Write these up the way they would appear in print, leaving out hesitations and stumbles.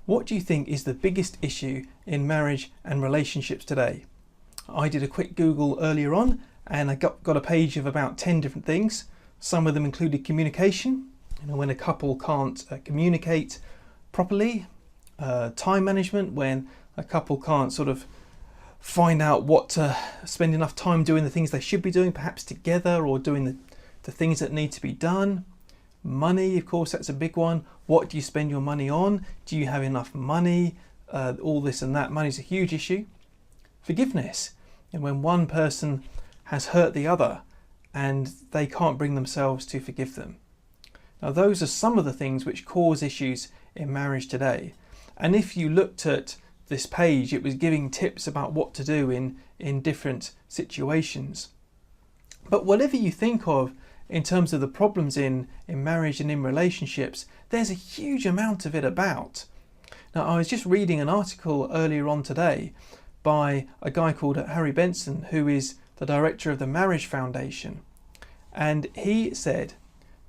What do you think is the biggest issue in marriage and relationships today? I did a quick Google earlier on and I got a page of about 10 different things. Some of them included communication, when a couple can't communicate properly, time management, when a couple can't sort of find out what to spend enough time doing the things they should be doing, perhaps together, or doing the things that need to be done. Money, of course, that's a big one. What do you spend your money on? Do you have enough money? All this and that. Money's a huge issue. Forgiveness, and when one person has hurt the other and they can't bring themselves to forgive them. Now, those are some of the things which cause issues in marriage today. And if you looked at this page, it was giving tips about what to do in different situations. But whatever you think of in terms of the problems in marriage and in relationships, there's a huge amount of it about. Now, I was just reading an article earlier on today by a guy called Harry Benson, who is the director of the Marriage Foundation. And he said,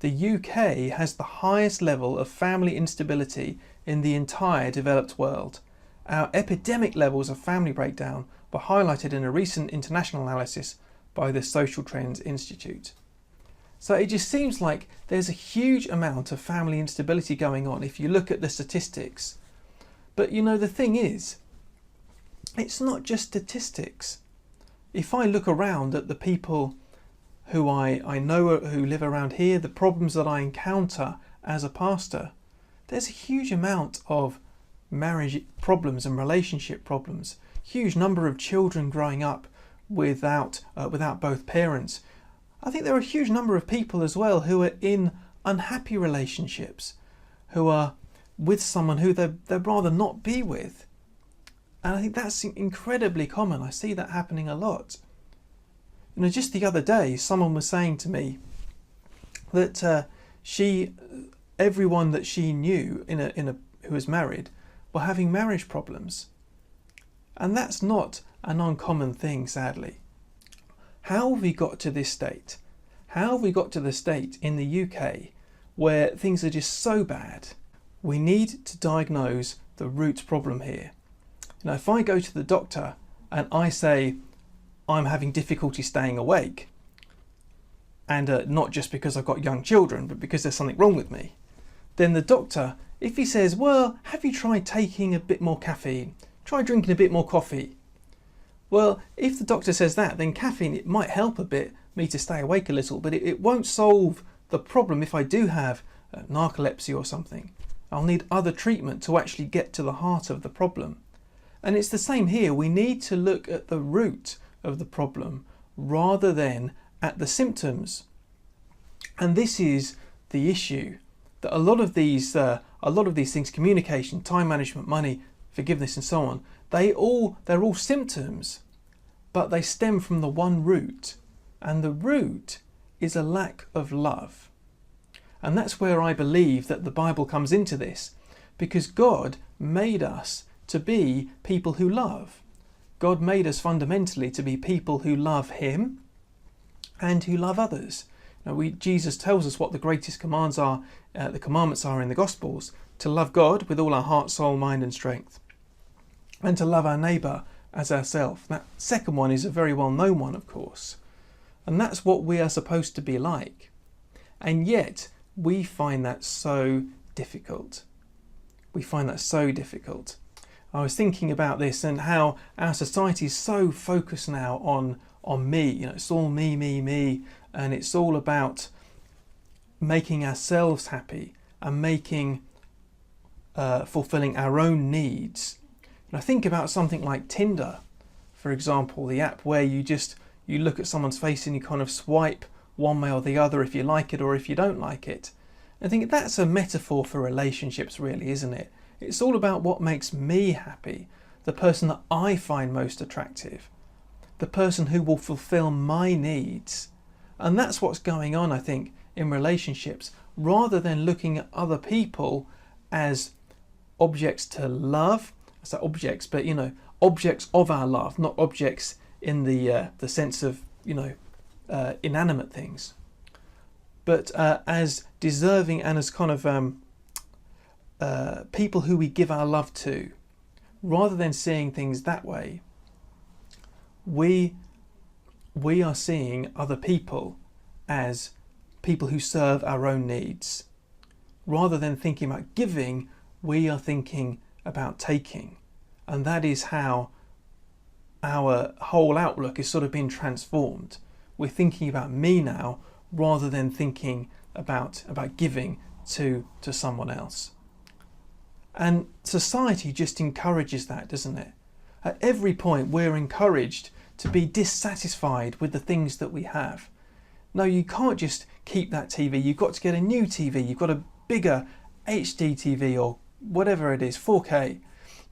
the UK has the highest level of family instability in the entire developed world. Our epidemic levels of family breakdown were highlighted in a recent international analysis by the Social Trends Institute. So it just seems like there's a huge amount of family instability going on if you look at the statistics. But the thing is, it's not just statistics. If I look around at the people who I know who live around here, the problems that I encounter as a pastor, there's a huge amount of marriage problems and relationship problems. Huge number of children growing up without both parents. I think there are a huge number of people as well who are in unhappy relationships, who are with someone who they'd rather not be with. And I think that's incredibly common. I see that happening a lot. Just the other day, someone was saying to me that everyone that she knew who was married were having marriage problems. And that's not an uncommon thing, sadly. How have we got to this state? How have we got to the state in the UK where things are just so bad? We need to diagnose the root problem here. If I go to the doctor and I say I'm having difficulty staying awake, and not just because I've got young children, but because there's something wrong with me, then the doctor, if he says, well, have you tried taking a bit more caffeine? Try drinking a bit more coffee. Well, if the doctor says that, then caffeine, it might help a bit me to stay awake a little, but it won't solve the problem if I do have narcolepsy or something. I'll need other treatment to actually get to the heart of the problem. And it's the same here. We need to look at the root of the problem rather than at the symptoms. And this is the issue, that a lot of these things, communication, time management, money, forgiveness and so on, they're all symptoms, but they stem from the one root, and the root is a lack of love. And that's where I believe that the Bible comes into this, because God made us to be people who love. God made us fundamentally to be people who love Him and who love others. Jesus tells us what the greatest commands are, the commandments are in the Gospels: to love God with all our heart, soul, mind and strength, and to love our neighbour as ourselves. That second one is a very well-known one, of course, and that's what we are supposed to be like. And yet we find that so difficult. We find that so difficult. I was thinking about this and how our society is so focused now on me. It's all me, and it's all about making ourselves happy and fulfilling our own needs. And I think about something like Tinder, for example, the app where you look at someone's face and you kind of swipe one way or the other if you like it or if you don't like it. I think that's a metaphor for relationships, really, isn't it? It's all about what makes me happy, the person that I find most attractive, the person who will fulfill my needs. And that's what's going on, I think, in relationships, rather than looking at other people as objects to love. I say objects, but objects of our love, not objects in the sense of inanimate things, but as deserving and as kind of people who we give our love to, rather than seeing things that way, we are seeing other people as people who serve our own needs. Rather than thinking about giving, we are thinking about taking. And that is how our whole outlook is sort of being transformed. We're thinking about me now, rather than thinking about giving to someone else. And society just encourages that, doesn't it? At every point we're encouraged to be dissatisfied with the things that we have. No, you can't just keep that TV. You've got to get a new TV. You've got a bigger HD TV or whatever it is, 4K.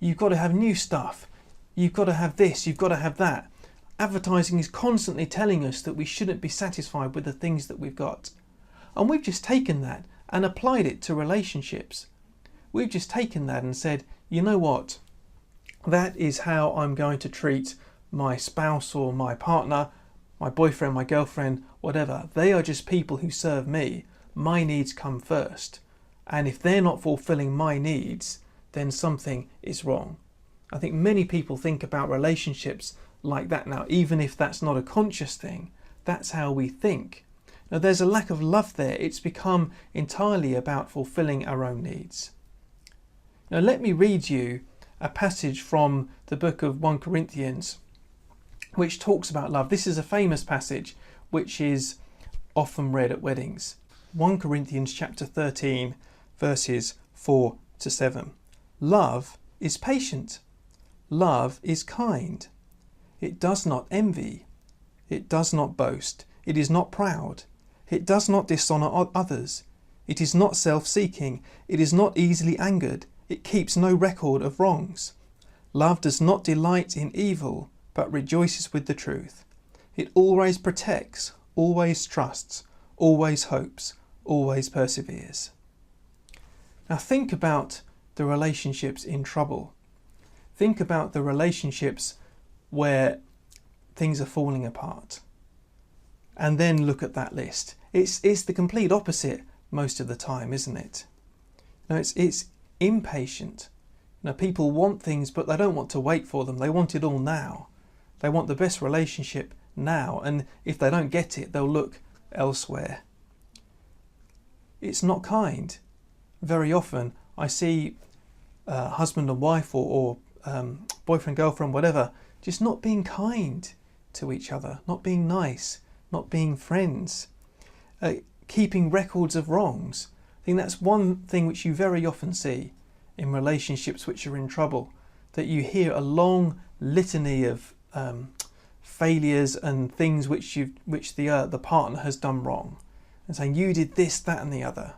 You've got to have new stuff. You've got to have this. You've got to have that. Advertising is constantly telling us that we shouldn't be satisfied with the things that we've got. And we've just taken that and applied it to relationships. We've just taken that and said, you know what? That is how I'm going to treat my spouse or my partner, my boyfriend, my girlfriend, whatever. They are just people who serve me. My needs come first. And if they're not fulfilling my needs, then something is wrong. I think many people think about relationships like that now, even if that's not a conscious thing. That's how we think. Now, there's a lack of love there. It's become entirely about fulfilling our own needs. Now, let me read you a passage from the book of 1 Corinthians, which talks about love. This is a famous passage, which is often read at weddings. 1 Corinthians chapter 13, verses 4 to 7. Love is patient. Love is kind. It does not envy. It does not boast. It is not proud. It does not dishonour others. It is not self-seeking. It is not easily angered. It keeps no record of wrongs. Love does not delight in evil, but rejoices with the truth. It always protects, always trusts, always hopes, always perseveres. Now think about the relationships in trouble. Think about the relationships where things are falling apart. And then look at that list. It's the complete opposite most of the time, isn't it? Now it's impatient. Now people want things, but they don't want to wait for them. They want it all now. They want the best relationship now, and if they don't get it, they'll look elsewhere. It's not kind. Very often I see husband and wife or boyfriend, girlfriend, whatever, just not being kind to each other, not being nice, not being friends, keeping records of wrongs. I think that's one thing which you very often see in relationships which are in trouble, that you hear a long litany of failures and things which the partner has done wrong, and saying you did this, that and the other.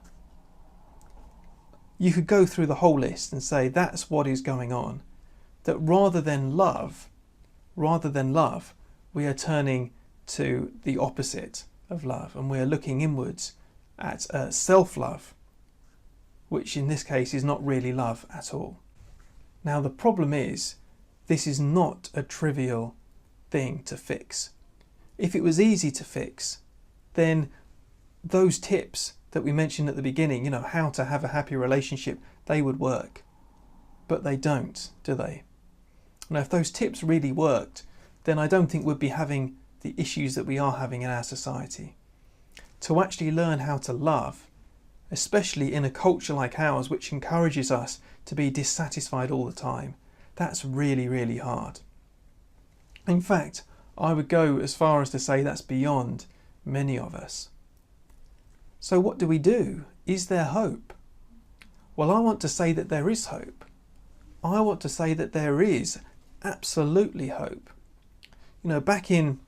You could go through the whole list and say that's what is going on. That rather than love, we are turning to the opposite of love, and we are looking inwards at self-love, which in this case is not really love at all. Now the problem is, this is not a trivial thing to fix. If it was easy to fix, then those tips that we mentioned at the beginning, how to have a happy relationship, they would work. But they don't, do they? Now if those tips really worked, then I don't think we'd be having the issues that we are having in our society. To actually learn how to love, especially in a culture like ours which encourages us to be dissatisfied all the time, that's really, really hard. In fact, I would go as far as to say that's beyond many of us. So what do we do? Is there hope? Well, I want to say that there is hope. I want to say that there is absolutely hope. Back in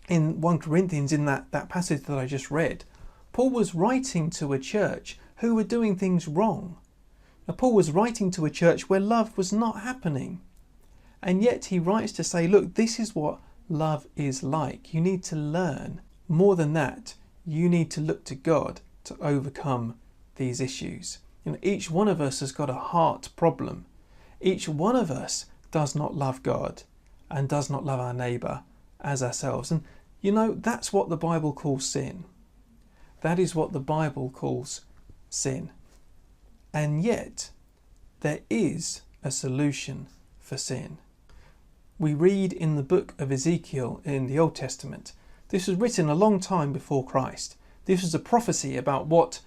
1 Corinthians, in that passage that I just read, Paul was writing to a church who were doing things wrong. Now, Paul was writing to a church where love was not happening. And yet he writes to say, look, this is what love is like. You need to learn. More than that, you need to look to God to overcome these issues. Each one of us has got a heart problem. Each one of us does not love God and does not love our neighbour as ourselves. And that's what the Bible calls sin. That is what the Bible calls sin. And yet, there is a solution for sin. We read in the book of Ezekiel in the Old Testament. This was written a long time before Christ. This was a prophecy about what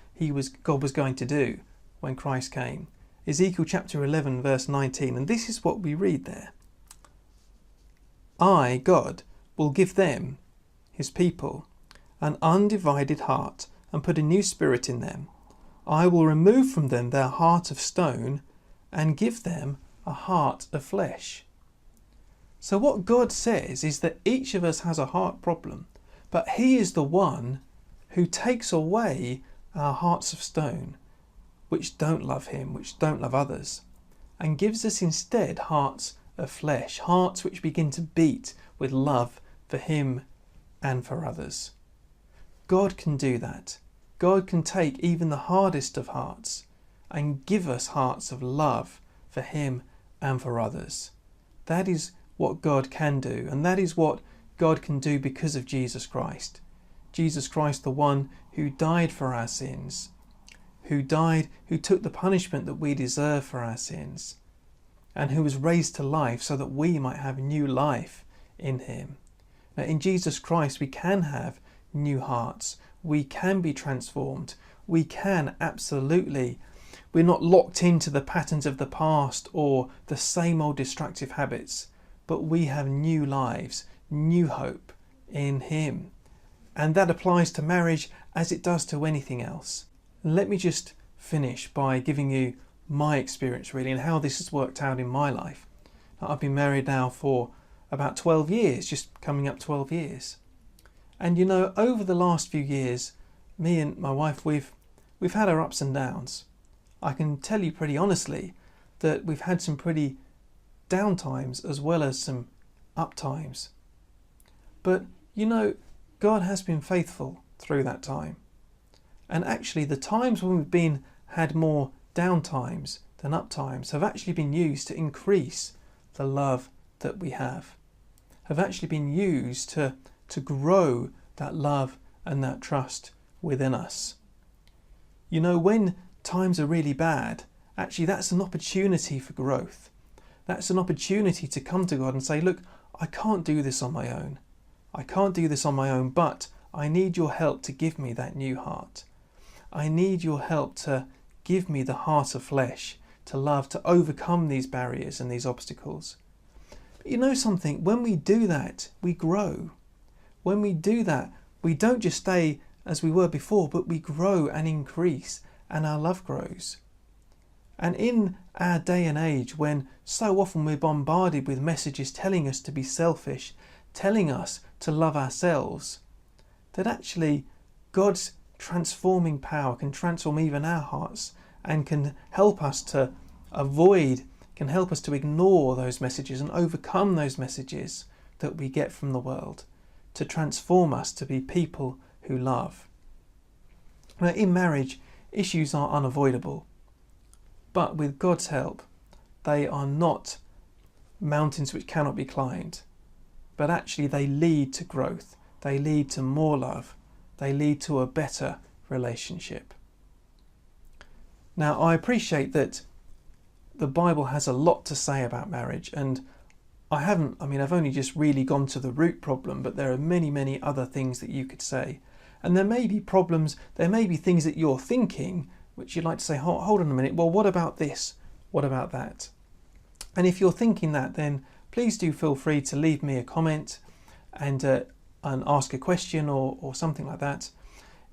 God was going to do when Christ came. Ezekiel chapter 11 verse 19, and this is what we read there. I, God, will give them, his people, an undivided heart and put a new spirit in them. I will remove from them their heart of stone and give them a heart of flesh. So what God says is that each of us has a heart problem, but he is the one who takes away our hearts of stone, which don't love him, which don't love others, and gives us instead hearts of flesh, hearts which begin to beat with love for him and for others. God can do that. God can take even the hardest of hearts and give us hearts of love for him and for others. That is what God can do, and that is what God can do because of Jesus Christ. Jesus Christ, the one who died for our sins, who took the punishment that we deserve for our sins, and who was raised to life so that we might have new life in him. Now, in Jesus Christ we can have new hearts, we can be transformed, we can absolutely, we're not locked into the patterns of the past or the same old destructive habits, but we have new lives, new hope in him. And that applies to marriage as it does to anything else. Let me just finish by giving you my experience really and how this has worked out in my life. I've been married now for about 12 years, just coming up 12 years. And you know, over the last few years, me and my wife, we've had our ups and downs. I can tell you pretty honestly that we've had some pretty down times as well as some up times. But you know, God has been faithful through that time. And actually the times when we've had more down times than up times have actually been used to increase the love that we have actually been used to grow that love and that trust within us. You know, when times are really bad, actually that's an opportunity for growth. That's an opportunity to come to God and say, look, I can't do this on my own. I can't do this on my own, but I need your help to give me that new heart. I need your help to give me the heart of flesh, to love, to overcome these barriers and these obstacles. But you know something, when we do that, we grow. When we do that, we don't just stay as we were before, but we grow and increase, and our love grows. And in our day and age, when so often we're bombarded with messages telling us to be selfish, telling us to love ourselves, that actually God's transforming power can transform even our hearts and can help us to ignore those messages and overcome those messages that we get from the world, to transform us to be people who love. Now, in marriage, issues are unavoidable, but with God's help, they are not mountains which cannot be climbed, but actually they lead to growth, they lead to more love, they lead to a better relationship. Now, I appreciate that the Bible has a lot to say about marriage, and I've only just really gone to the root problem, but there are many, many other things that you could say. And there may be problems, there may be things that you're thinking, which you'd like to say, hold on a minute, well, what about this? What about that? And if you're thinking that, then please do feel free to leave me a comment and ask a question or something like that.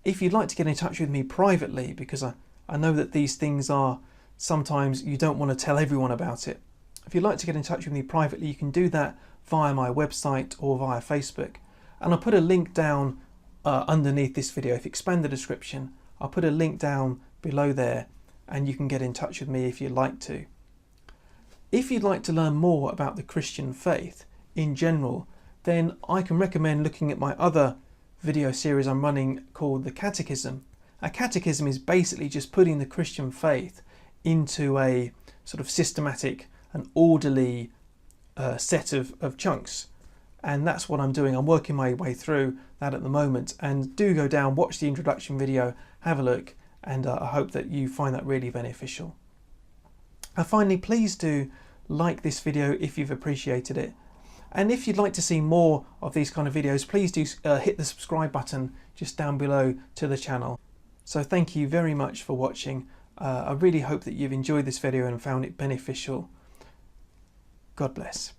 If you'd like to get in touch with me privately, because I know that these things are, sometimes you don't want to tell everyone about it. If you'd like to get in touch with me privately, you can do that via my website or via Facebook. And I'll put a link down underneath this video. If you expand the description, I'll put a link down below there and you can get in touch with me if you'd like to. If you'd like to learn more about the Christian faith in general, then I can recommend looking at my other video series I'm running called The Catechism. A catechism is basically just putting the Christian faith into a sort of systematic and orderly set of chunks. And that's what I'm doing. I'm working my way through that at the moment. And do go down, watch the introduction video, have a look, and I hope that you find that really beneficial. And finally, please do like this video if you've appreciated it. And if you'd like to see more of these kind of videos, please do hit the subscribe button just down below to the channel. So thank you very much for watching. I really hope that you've enjoyed this video and found it beneficial. God bless.